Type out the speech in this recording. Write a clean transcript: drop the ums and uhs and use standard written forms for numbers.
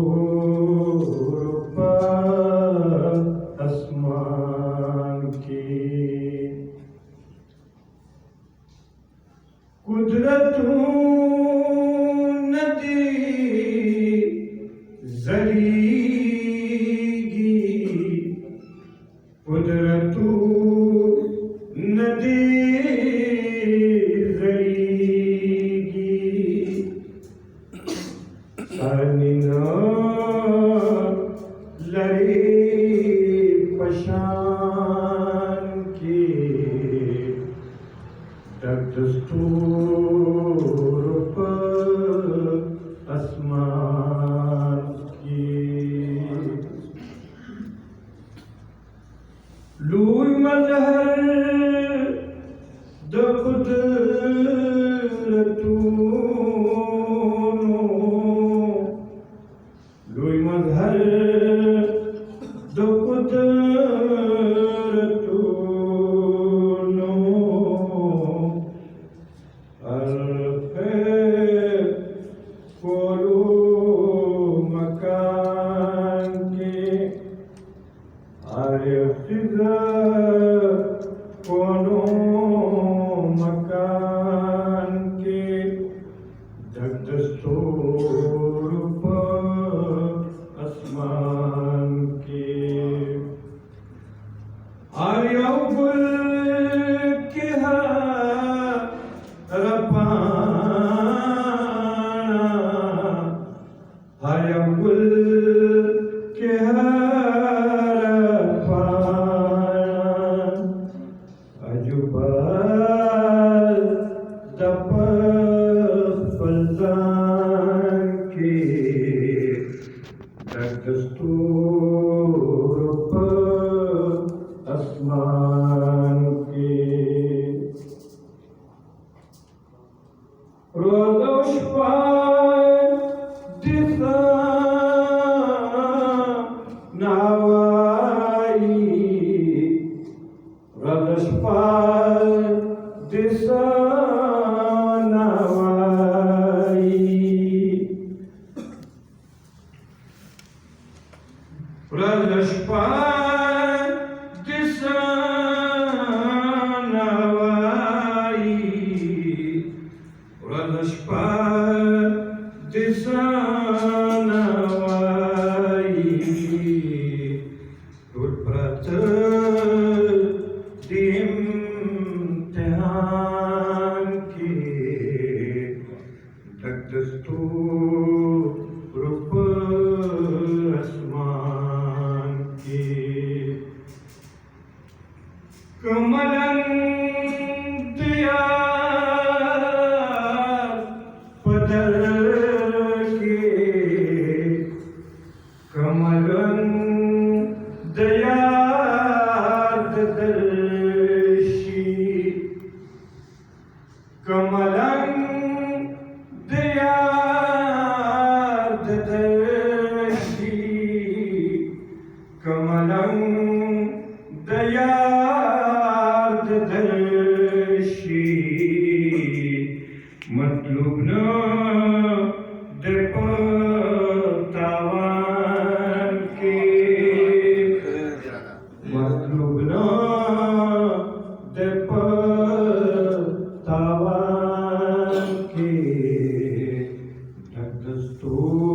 दस्तूर पर आसमान की कुदरतों नदी जरीगी कुदरतों नदी जरीगी सानिना लड़ी पशान की दस्तूर पर आसमान की लूई मजहर लूई मजहर मकान के आरे कोनो मकान के दस्तूर पर आसमान के आर्या गुल के रपाना आर्या गुल के अजुबाल फलदान के दस्तूर पर आसमान के रोज़ दिशा नावाई रदशपाल दिशा नावाई रदशपाल दिशा नावाई रदशपाल दिशा नावाई टूट प्रत इम्तिहान की दस्तूर पर आसमान की कमलन दिया पदर के कमलन दया कमलं दयादर्शी कमलं दयादर्शी मतलब न देवतावान के मतलब न देवतावान के दस्तूर